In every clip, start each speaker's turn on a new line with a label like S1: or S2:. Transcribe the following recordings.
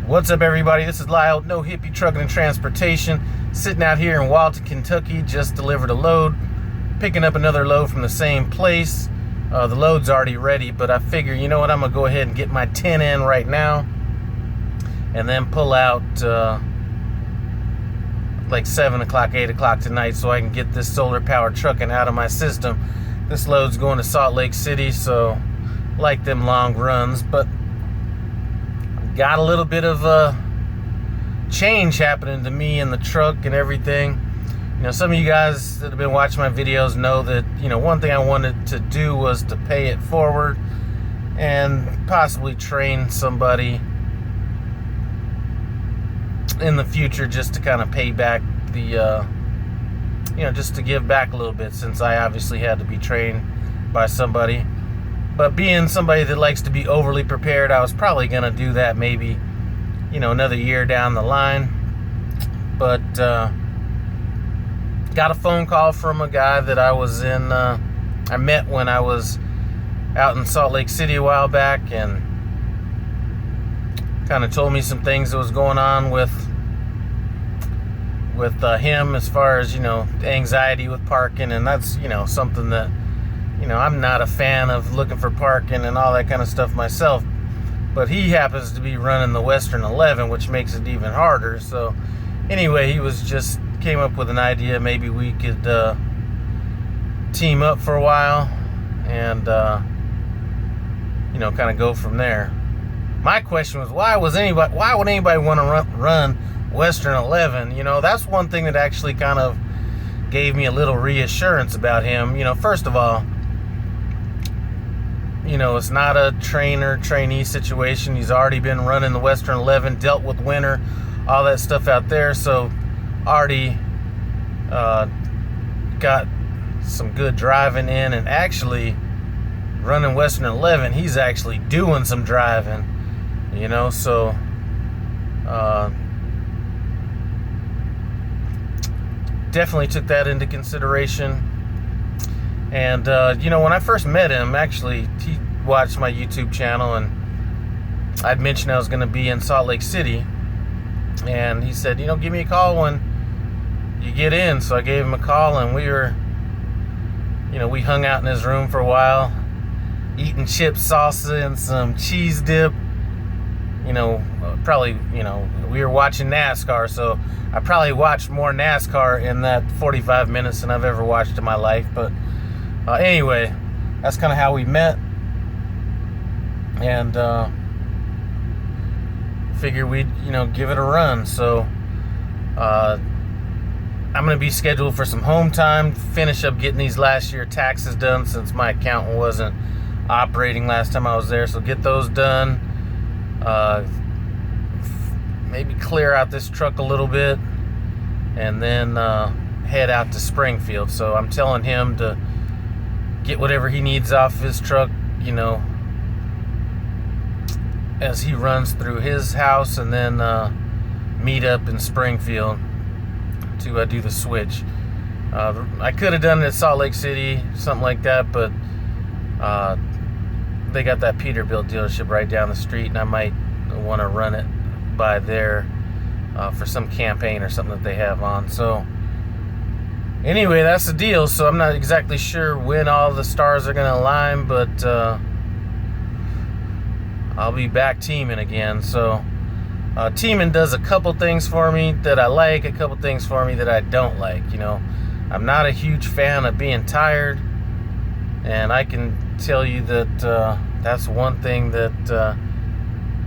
S1: What's up, everybody? This is Lyle, No Hippie Trucking and Transportation, sitting out here in Walton, Kentucky. Just delivered a load, picking up another load from the same place. The load's already ready, but I figure, you know what, I'm gonna go ahead and get my 10 in right now and then pull out like 7 o'clock, 8 o'clock tonight so I can get this solar powered trucking out of my system. This load's going to Salt Lake City, so I like them long runs, but got a little bit of change happening to me in the truck and everything. You know, some of you guys that have been watching my videos know that, you know, one thing I wanted to do was to pay it forward and possibly train somebody in the future just to kind of pay back the, you know, just to give back a little bit, since I obviously had to be trained by somebody. But being somebody that likes to be overly prepared, I was probably going to do that maybe, you know, another year down the line. But got a phone call from a guy that I was in, I met when I was out in Salt Lake City a while back, and kind of told me some things that was going on with him as far as, you know, anxiety with parking. And that's, you know, something that, you know, I'm not a fan of looking for parking and all that kind of stuff myself, but he happens to be running the Western 11, which makes it even harder. So anyway, he was just came up with an idea, maybe we could team up for a while and you know, kind of go from there. My question was, why would anybody want to run Western 11? You know, that's one thing that actually kind of gave me a little reassurance about him. You know, first of all, you know, it's not a trainee situation. He's already been running the Western 11, dealt with winter, all that stuff out there. So already got some good driving in, and actually running Western 11, he's actually doing some driving, you know. So definitely took that into consideration. And you know, when I first met him, actually he watched my YouTube channel, and I'd mentioned I was going to be in Salt Lake City, and he said, you know, give me a call when you get in. So I gave him a call, and we were, you know, we hung out in his room for a while, eating chips, salsa, and some cheese dip. You know, probably, you know, we were watching NASCAR, so I probably watched more NASCAR in that 45 minutes than I've ever watched in my life. But anyway, that's kind of how we met, and figured we'd, you know, give it a run. So I'm going to be scheduled for some home time, finish up getting these last year taxes done, since my accountant wasn't operating last time I was there. So get those done, maybe clear out this truck a little bit, and then head out to Springfield. So I'm telling him to get whatever he needs off his truck, you know, as he runs through his house, and then meet up in Springfield to do the switch. I could have done it at Salt Lake City, something like that, but they got that Peterbilt dealership right down the street, and I might want to run it by there for some campaign or something that they have on. So anyway, that's the deal. So I'm not exactly sure when all the stars are going to align, but I'll be back teaming again. So teaming does a couple things for me that I like, a couple things for me that I don't like. You know, I'm not a huge fan of being tired, and I can tell you that that's one thing that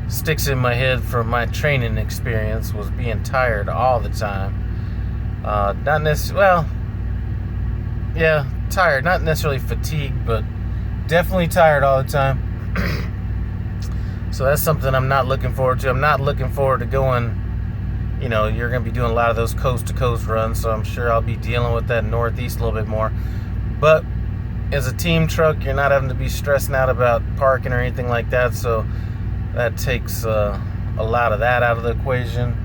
S1: sticks in my head from my training experience, was being tired all the time. Not necessarily, well, yeah, tired, not necessarily fatigued, but definitely tired all the time. So that's something I'm not looking forward to. I'm not looking forward to going, you know, you're going to be doing a lot of those coast-to-coast runs, so I'm sure I'll be dealing with that Northeast a little bit more. But as a team truck, you're not having to be stressing out about parking or anything like that, so that takes a lot of that out of the equation.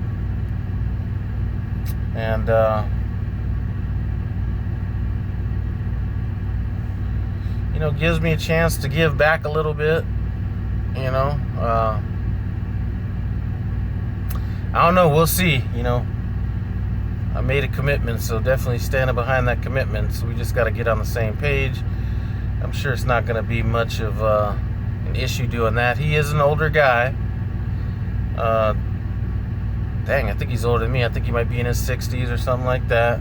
S1: And you know, gives me a chance to give back a little bit, you know. I don't know. We'll see. You know, I made a commitment, so definitely standing behind that commitment. So we just got to get on the same page. I'm sure it's not going to be much of an issue doing that. He is an older guy. Dang, I think he's older than me. I think he might be in his 60s or something like that.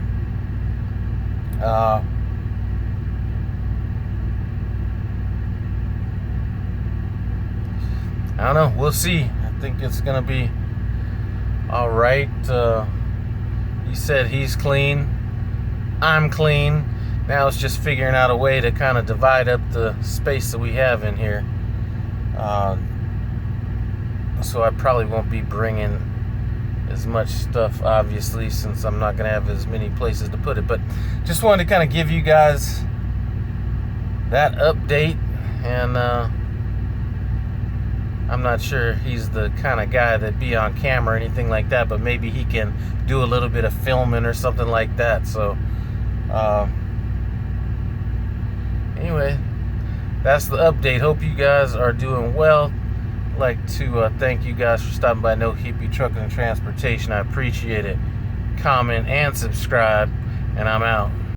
S1: I don't know. We'll see. I think it's going to be all right. He said he's clean. I'm clean. Now it's just figuring out a way to kind of divide up the space that we have in here. So I probably won't be bringing as much stuff, obviously, since I'm not going to have as many places to put it. But just wanted to kind of give you guys that update. And I'm not sure he's the kind of guy that'd be on camera or anything like that, but maybe he can do a little bit of filming or something like that. So anyway, that's the update. Hope you guys are doing well. I'd like to thank you guys for stopping by No Hippie Trucking and Transportation. I appreciate it. Comment and subscribe, and I'm out.